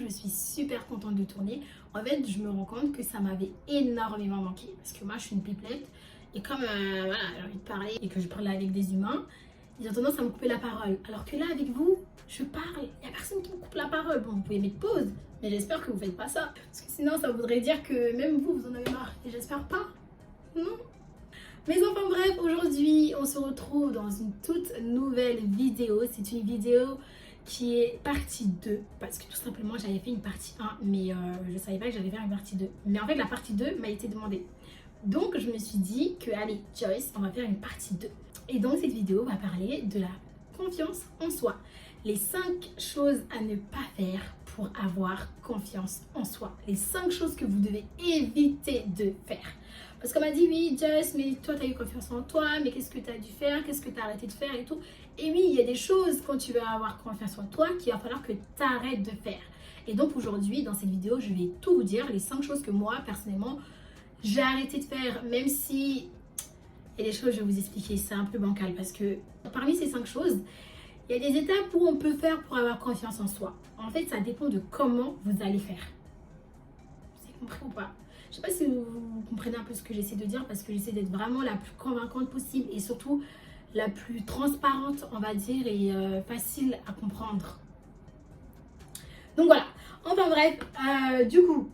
je suis super contente de tourner. En fait, je me rends compte que ça m'avait énormément manqué. Parce que moi, je suis une pipelette. Et comme voilà, j'ai envie de parler et que je parle avec des humains, ils ont tendance à me couper la parole. Alors que là, avec vous, je parle. Il n'y a personne qui me coupe la parole. Bon, vous pouvez mettre pause. Mais j'espère que vous ne faites pas ça. Parce que sinon, ça voudrait dire que même vous, vous en avez marre. Et j'espère pas. Non. Mais enfin bref, aujourd'hui, on se retrouve dans une toute nouvelle vidéo. C'est une vidéo qui est partie 2. Parce que tout simplement, j'avais fait une partie 1. Mais je ne savais pas que j'allais faire une partie 2. Mais en fait, la partie 2 m'a été demandée. Donc, je me suis dit que, allez, Joyce, on va faire une partie 2. Et donc, cette vidéo va parler de la confiance en soi. Les 5 choses à ne pas faire pour avoir confiance en soi. Les 5 choses que vous devez éviter de faire. Parce qu'on m'a dit, oui, Joyce, mais toi, tu as eu confiance en toi, mais qu'est-ce que tu as dû faire, qu'est-ce que tu as arrêté de faire et tout. Et oui, il y a des choses quand tu veux avoir confiance en toi qu'il va falloir que tu arrêtes de faire. Et donc, aujourd'hui, dans cette vidéo, je vais tout vous dire, les 5 choses que moi, personnellement, j'ai arrêté de faire, même si il y a des choses, je vais vous expliquer, c'est un peu bancal. Parce que parmi ces 5 choses, il y a des étapes où on peut faire pour avoir confiance en soi. En fait, ça dépend de comment vous allez faire. Vous avez compris ou pas? Je ne sais pas si vous comprenez un peu ce que j'essaie de dire, parce que j'essaie d'être vraiment la plus convaincante possible et surtout la plus transparente, on va dire, et facile à comprendre. Donc voilà, enfin bref, du coup,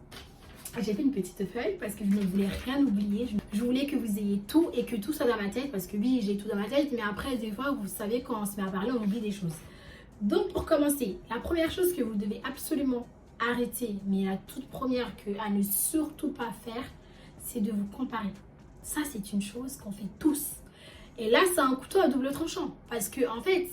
j'ai fait une petite feuille parce que je ne voulais rien oublier. Je voulais que vous ayez tout et que tout soit dans ma tête, parce que oui, j'ai tout dans ma tête, mais après, des fois, vous savez, quand on se met à parler, on oublie des choses. Donc pour commencer, la première chose que vous devez absolument arrêter, mais la toute première à ne surtout pas faire, c'est de vous comparer. Ça, c'est une chose qu'on fait tous. Et là, c'est un couteau à double tranchant. Parce que, en fait,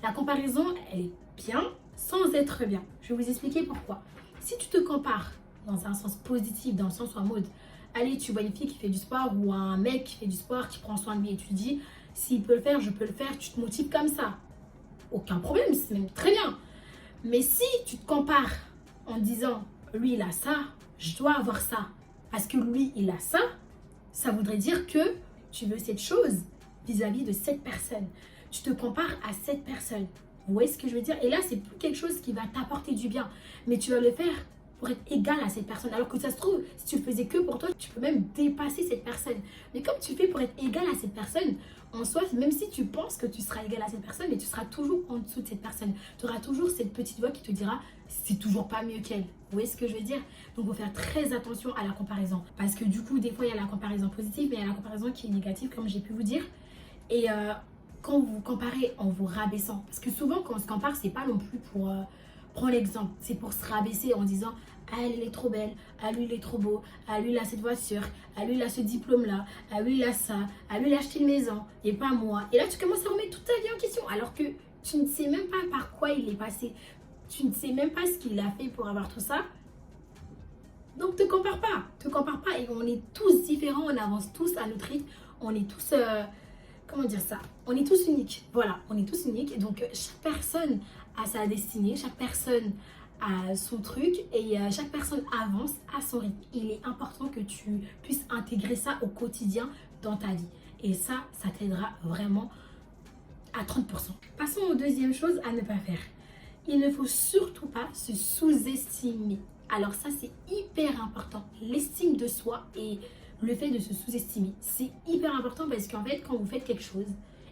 la comparaison, elle est bien sans être bien. Je vais vous expliquer pourquoi. Si tu te compares dans un sens positif, dans le sens où en mode, allez, tu vois une fille qui fait du sport ou un mec qui fait du sport, qui prend soin de lui et tu te dis, s'il peut le faire, je peux le faire, tu te motives comme ça. Aucun problème, c'est même très bien. Mais si tu te compares en disant, lui il a ça, je dois avoir ça, parce que lui il a ça, ça voudrait dire que tu veux cette chose vis-à-vis de cette personne. Tu te compares à cette personne. Vous voyez ce que je veux dire? Et là, c'est plus quelque chose qui va t'apporter du bien, mais tu vas le faire pour être égal à cette personne. Alors que ça se trouve, si tu le faisais que pour toi, tu peux même dépasser cette personne. Mais comme tu fais pour être égal à cette personne, en soi, même si tu penses que tu seras égal à cette personne, mais tu seras toujours en dessous de cette personne. Tu auras toujours cette petite voix qui te dira, c'est toujours pas mieux qu'elle. Vous voyez ce que je veux dire? Donc, il faut faire très attention à la comparaison. Parce que du coup, des fois, il y a la comparaison positive, mais il y a la comparaison qui est négative, comme j'ai pu vous dire. Et quand vous vous comparez en vous rabaissant, parce que souvent, quand on se compare, c'est pas non plus pour... prends l'exemple, c'est pour se rabaisser en disant ah, elle est trop belle, ah lui il est trop beau, ah lui il a cette voiture, ah lui il a ce diplôme là, ah lui il a ça, ah lui il a acheté une maison et pas moi. Et là tu commences à remettre toute ta vie en question alors que tu ne sais même pas par quoi il est passé, tu ne sais même pas ce qu'il a fait pour avoir tout ça. Donc te compare pas et on est tous différents, on avance tous à notre rythme, on est tous... comment dire ça? On est tous uniques. Voilà, on est tous uniques. Et donc, chaque personne a sa destinée, chaque personne a son truc et chaque personne avance à son rythme. Il est important que tu puisses intégrer ça au quotidien dans ta vie. Et ça t'aidera vraiment à 30%. Passons aux deuxième chose à ne pas faire. Il ne faut surtout pas se sous-estimer. Alors ça, c'est hyper important. L'estime de soi et le fait de se sous-estimer, c'est hyper important parce qu'en fait, quand vous faites quelque chose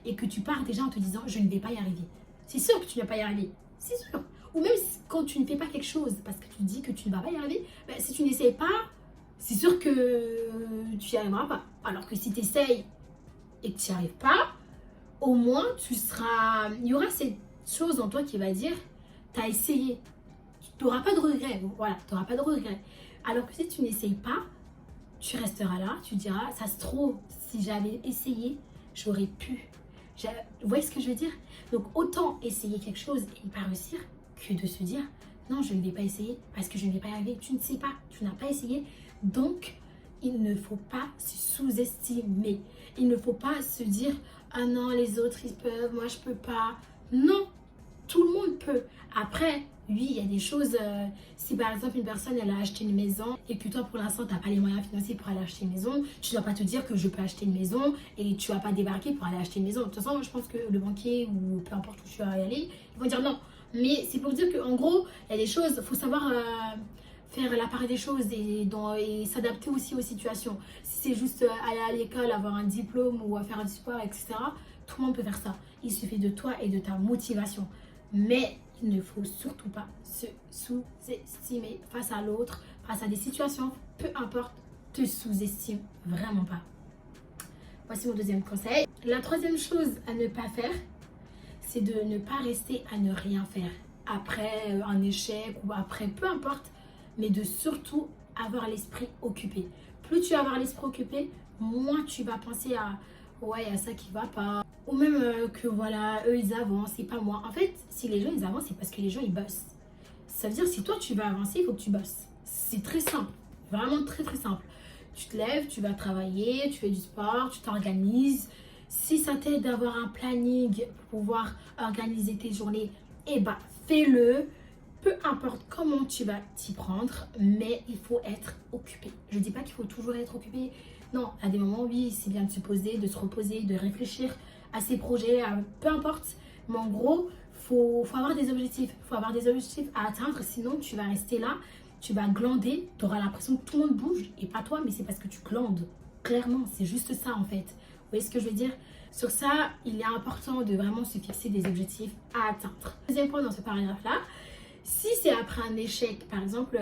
et que tu pars déjà en te disant je ne vais pas y arriver, c'est sûr que tu ne vas pas y arriver, c'est sûr. Ou même quand tu ne fais pas quelque chose parce que tu dis que tu ne vas pas y arriver, ben, si tu n'essayes pas, c'est sûr que tu n'y arriveras pas. Alors que si tu essayes et que tu n'y arrives pas, au moins il y aura cette chose en toi qui va dire tu as essayé, tu n'auras pas de regret. Voilà, tu n'auras pas de regret. Alors que si tu n'essayes pas, tu resteras là, tu diras, ça se trouve, si j'avais essayé, j'aurais pu. Vous voyez ce que je veux dire? Donc, autant essayer quelque chose et ne pas réussir que de se dire, non, je ne vais pas essayer parce que je ne vais pas y arriver. Tu ne sais pas, tu n'as pas essayé. Donc, il ne faut pas se sous-estimer. Il ne faut pas se dire, ah non, les autres, ils peuvent, moi, je peux pas. Non, tout le monde peut. Après, oui, il y a des choses, si par exemple une personne elle a acheté une maison et que toi pour l'instant tu n'as pas les moyens financiers pour aller acheter une maison, tu ne dois pas te dire que je peux acheter une maison et tu ne vas pas débarquer pour aller acheter une maison. De toute façon, je pense que le banquier ou peu importe où tu vas y aller, ils vont dire non, Mais c'est pour dire qu'en gros, il y a des choses, il faut savoir faire la part des choses et s'adapter aussi aux situations. Si c'est juste aller à l'école, avoir un diplôme ou faire du sport, etc., tout le monde peut faire ça. Il suffit de toi et de ta motivation. Mais il ne faut surtout pas se sous-estimer face à l'autre, face à des situations, peu importe, te sous-estime vraiment pas. Voici mon deuxième conseil. La troisième chose à ne pas faire, c'est de ne pas rester à ne rien faire. Après un échec ou après, peu importe, mais de surtout avoir l'esprit occupé. Plus tu vas avoir l'esprit occupé, moins tu vas penser à ouais, à ça qui va pas. Ou même que voilà, eux ils avancent et pas moi. En fait, si les gens ils avancent, c'est parce que les gens ils bossent. Ça veut dire si toi tu vas avancer, il faut que tu bosses. C'est très simple, vraiment très très simple. Tu te lèves, tu vas travailler, tu fais du sport, tu t'organises. Si ça t'aide d'avoir un planning pour pouvoir organiser tes journées, eh ben fais-le. Peu importe comment tu vas t'y prendre, mais il faut être occupé. Je ne dis pas qu'il faut toujours être occupé. Non, à des moments, oui, c'est bien de se poser, de se reposer, de réfléchir à ses projets, peu importe. Mais en gros, faut avoir des objectifs. Il faut avoir des objectifs à atteindre, sinon tu vas rester là, tu vas glander, tu auras l'impression que tout le monde bouge, et pas toi, mais c'est parce que tu glandes. Clairement, c'est juste ça en fait. Vous voyez ce que je veux dire? Sur ça, il est important de vraiment se fixer des objectifs à atteindre. Deuxième point dans ce paragraphe-là, si c'est après un échec, par exemple,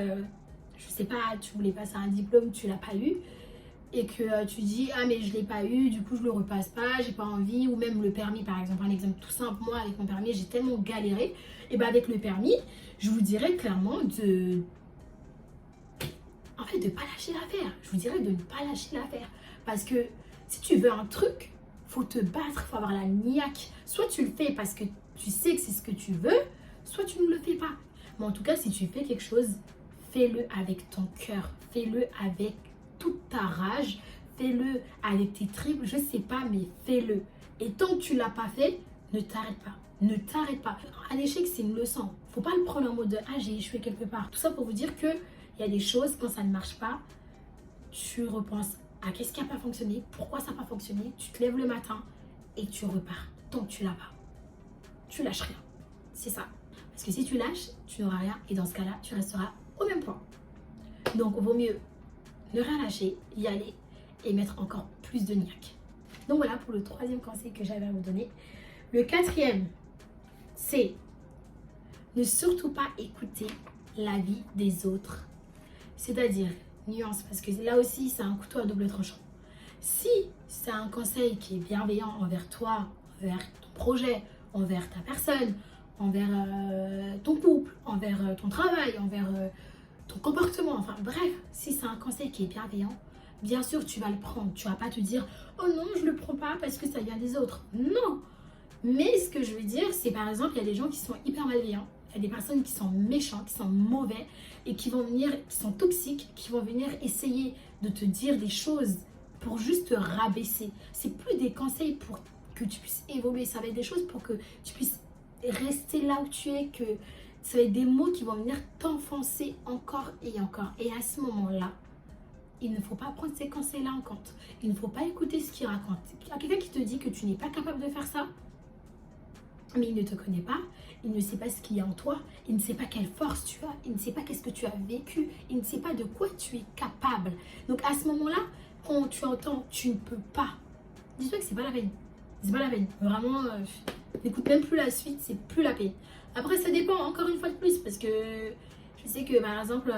je sais pas, tu voulais passer un diplôme, tu l'as pas eu, et que tu dis ah mais je l'ai pas eu, du coup je le repasse pas, j'ai pas envie, ou même le permis par exemple, un exemple tout simple, moi avec mon permis j'ai tellement galéré, et ben avec le permis, je vous dirais clairement de pas lâcher l'affaire. Je vous dirais de ne pas lâcher l'affaire, parce que si tu veux un truc, faut te battre, faut avoir la niaque. Soit tu le fais parce que tu sais que c'est ce que tu veux, soit tu ne le fais pas. Mais en tout cas, si tu fais quelque chose, fais-le avec ton cœur, fais-le avec toute ta rage, fais-le avec tes tripes, je sais pas, mais fais-le. Et tant que tu l'as pas fait, ne t'arrête pas. Ne t'arrête pas. Un échec, c'est une leçon. Faut pas le prendre en mode de ah, j'ai échoué quelque part. Tout ça pour vous dire que il y a des choses, quand ça ne marche pas, tu repenses à qu'est-ce qui n'a pas fonctionné, pourquoi ça n'a pas fonctionné, tu te lèves le matin et tu repars. Tant que tu l'as pas, tu lâches rien. C'est ça. Parce que si tu lâches, tu n'auras rien et dans ce cas-là, tu resteras au même point. Donc, il vaut mieux ne rien lâcher, y aller et mettre encore plus de niaque. Donc voilà pour le troisième conseil que j'avais à vous donner. Le quatrième, c'est ne surtout pas écouter l'avis des autres. C'est-à-dire, nuance, parce que là aussi, c'est un couteau à double tranchant. Si c'est un conseil qui est bienveillant envers toi, envers ton projet, envers ta personne, envers ton couple, envers ton travail, envers ton comportement, enfin bref, si c'est un conseil qui est bienveillant, bien sûr tu vas le prendre. Tu vas pas te dire oh non, je le prends pas parce que ça vient des autres. Non. Mais ce que je veux dire, c'est par exemple, il y a des gens qui sont hyper malveillants. Il y a des personnes qui sont méchantes, qui sont mauvais et qui vont venir, qui sont toxiques, qui vont venir essayer de te dire des choses pour juste te rabaisser. C'est plus des conseils pour que tu puisses évoluer, ça va être des choses pour que tu puisses rester là où tu es, que ça va être des mots qui vont venir t'enfoncer encore et encore. Et à ce moment-là, il ne faut pas prendre ces conseils-là en compte. Il ne faut pas écouter ce qu'il raconte. Il y a quelqu'un qui te dit que tu n'es pas capable de faire ça, mais il ne te connaît pas, il ne sait pas ce qu'il y a en toi, il ne sait pas quelle force tu as, il ne sait pas qu'est-ce que tu as vécu, il ne sait pas de quoi tu es capable. Donc à ce moment-là, quand tu entends tu ne peux pas, dis-toi que c'est pas la peine. C'est pas la peine. Vraiment, n'écoute même plus la suite, c'est plus la peine. Après, ça dépend encore une fois de plus, parce que je sais que par exemple,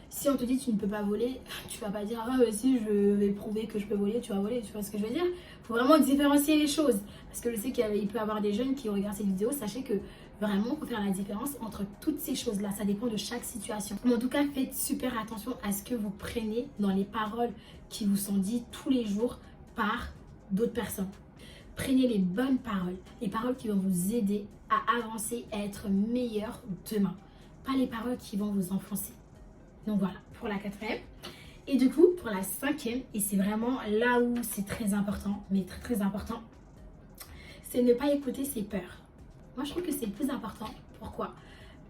si on te dit tu ne peux pas voler, tu vas pas dire ah si je vais prouver que je peux voler, tu vas voler, tu vois ce que je veux dire? Il faut vraiment différencier les choses, parce que je sais qu'il peut y avoir des jeunes qui regardent cette vidéo, sachez que vraiment il faut faire la différence entre toutes ces choses là, ça dépend de chaque situation. Mais en tout cas, faites super attention à ce que vous prenez dans les paroles qui vous sont dites tous les jours par d'autres personnes. Prenez les bonnes paroles, les paroles qui vont vous aider à avancer, à être meilleur demain, pas les paroles qui vont vous enfoncer. Donc voilà, pour la quatrième. Et du coup, pour la cinquième, et c'est vraiment là où c'est très important, mais très très important, c'est ne pas écouter ses peurs. Moi, je trouve que c'est le plus important. Pourquoi?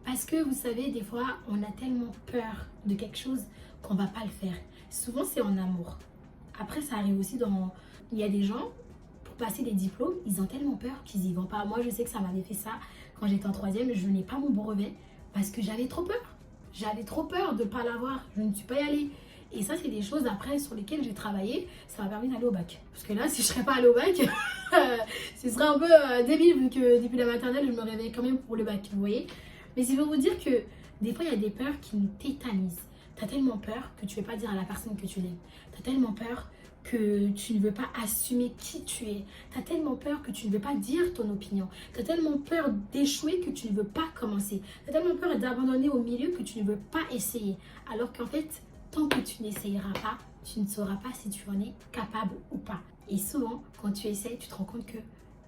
Parce que vous savez, des fois, on a tellement peur de quelque chose qu'on va pas le faire. Souvent, c'est en amour. Après, ça arrive aussi dans... Il y a des gens, pour passer des diplômes, ils ont tellement peur qu'ils y vont pas. Moi, je sais que ça m'avait fait ça. quand j'étais en troisième, je n'ai pas mon brevet parce que j'avais trop peur. J'avais trop peur de ne pas l'avoir. Je ne suis pas y allée. Et ça, c'est des choses après sur lesquelles j'ai travaillé. Ça m'a permis d'aller au bac. Parce que là, si je ne serais pas allée au bac, ce serait un peu débile vu que depuis la maternelle, je me réveille quand même pour le bac, vous voyez. Mais c'est pour vous dire que des fois, il y a des peurs qui nous tétanisent. Tu as tellement peur que tu ne veux pas dire à la personne que tu l'aimes. Tu as tellement peur que tu ne veux pas assumer qui tu es. Tu as tellement peur que tu ne veux pas dire ton opinion. Tu as tellement peur d'échouer que tu ne veux pas commencer. Tu as tellement peur d'abandonner au milieu que tu ne veux pas essayer. Alors qu'en fait, tant que tu n'essayeras pas, tu ne sauras pas si tu en es capable ou pas. Et souvent, quand tu essayes, tu te rends compte que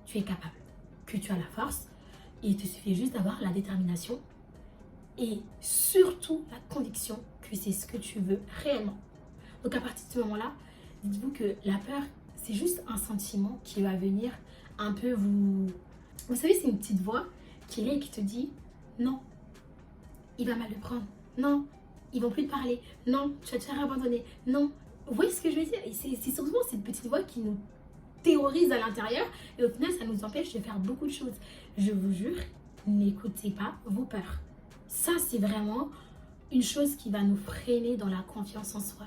tu es capable, que tu as la force. Et il te suffit juste d'avoir la détermination et surtout la conviction que c'est ce que tu veux réellement. Donc à partir de ce moment-là, dites-vous que la peur, c'est juste un sentiment qui va venir un peu vous... Vous savez, c'est une petite voix qui est là et qui te dit « Non, il va mal le prendre. Non, ils vont plus te parler. Non, tu vas te faire abandonner. Non. » Vous voyez ce que je veux dire? C'est souvent cette petite voix qui nous terrorise à l'intérieur et au final, ça nous empêche de faire beaucoup de choses. Je vous jure, n'écoutez pas vos peurs. Ça, c'est vraiment une chose qui va nous freiner dans la confiance en soi.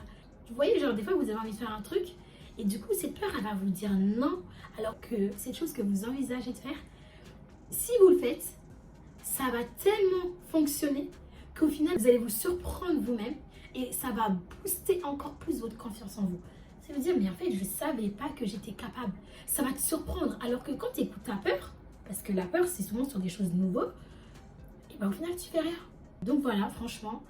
Vous voyez, genre des fois, vous avez envie de faire un truc et du coup, cette peur, elle va vous dire non. Alors que cette chose que vous envisagez de faire, si vous le faites, ça va tellement fonctionner qu'au final, vous allez vous surprendre vous-même et ça va booster encore plus votre confiance en vous. Ça veut dire, mais en fait, je ne savais pas que j'étais capable. Ça va te surprendre. Alors que quand tu écoutes ta peur, parce que la peur, c'est souvent sur des choses nouvelles, et ben au final, tu fais rien. Donc voilà, franchement,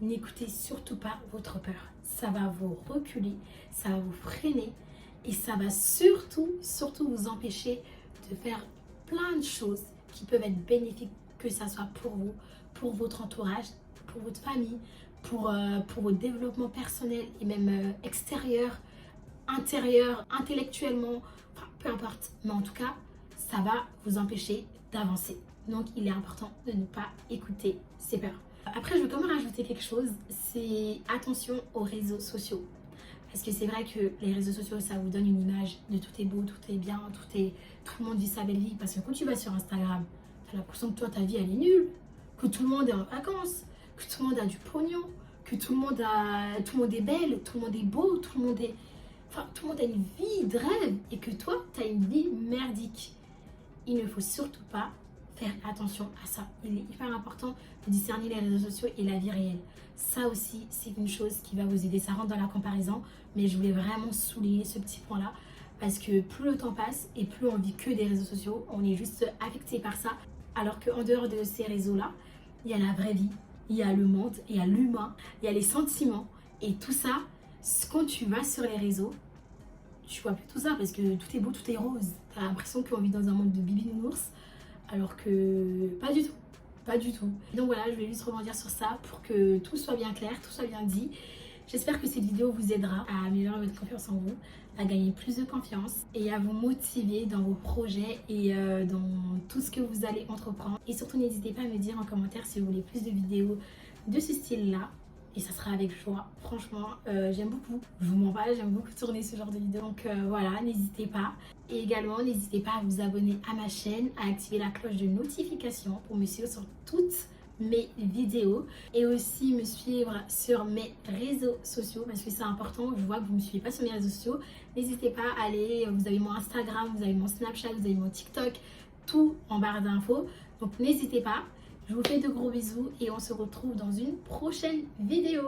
n'écoutez surtout pas votre peur. Ça va vous reculer, ça va vous freiner et ça va surtout vous empêcher de faire plein de choses qui peuvent être bénéfiques, que ça soit pour vous, pour votre entourage, pour votre famille, pour votre développement personnel et même extérieur, intérieur, intellectuellement, enfin, peu importe. Mais en tout cas, ça va vous empêcher d'avancer. Donc, il est important de ne pas écouter ses peurs. Après, je veux quand même rajouter quelque chose, c'est attention aux réseaux sociaux. Parce que c'est vrai que les réseaux sociaux, ça vous donne une image de tout est beau, tout est bien, tout le monde vit sa belle vie. Parce que quand tu vas sur Instagram, tu as l'impression que toi, ta vie, elle est nulle, que tout le monde est en vacances, que tout le monde a du pognon, que tout le monde est belle, tout le monde est beau, tout le monde a une vie de rêve et que toi, tu as une vie merdique. Il ne faut surtout pas faire attention à ça. Il est hyper important de discerner les réseaux sociaux et la vie réelle. Ça aussi, c'est une chose qui va vous aider. Ça rentre dans la comparaison, mais je voulais vraiment souligner ce petit point-là parce que plus le temps passe et plus on vit que des réseaux sociaux, on est juste affecté par ça. Alors qu'en dehors de ces réseaux-là, il y a la vraie vie, il y a le monde, il y a l'humain, il y a les sentiments. Et tout ça, quand tu vas sur les réseaux, tu vois plus tout ça parce que tout est beau, tout est rose. Tu as l'impression qu'on vit dans un monde de bisounours. Alors que pas du tout, pas du tout. Donc voilà, je vais juste rebondir sur ça pour que tout soit bien clair, tout soit bien dit. J'espère que cette vidéo vous aidera à améliorer votre confiance en vous, à gagner plus de confiance et à vous motiver dans vos projets et dans tout ce que vous allez entreprendre. Et surtout, n'hésitez pas à me dire en commentaire si vous voulez plus de vidéos de ce style-là. Et ça sera avec joie. Franchement, j'aime beaucoup. Je vous mens pas, j'aime beaucoup tourner ce genre de vidéos. Donc voilà, n'hésitez pas. Et également, n'hésitez pas à vous abonner à ma chaîne, à activer la cloche de notification pour me suivre sur toutes mes vidéos. Et aussi me suivre sur mes réseaux sociaux parce que c'est important. Je vois que vous ne me suivez pas sur mes réseaux sociaux. N'hésitez pas à aller. Vous avez mon Instagram, vous avez mon Snapchat, vous avez mon TikTok. Tout en barre d'infos. Donc n'hésitez pas. Je vous fais de gros bisous et on se retrouve dans une prochaine vidéo.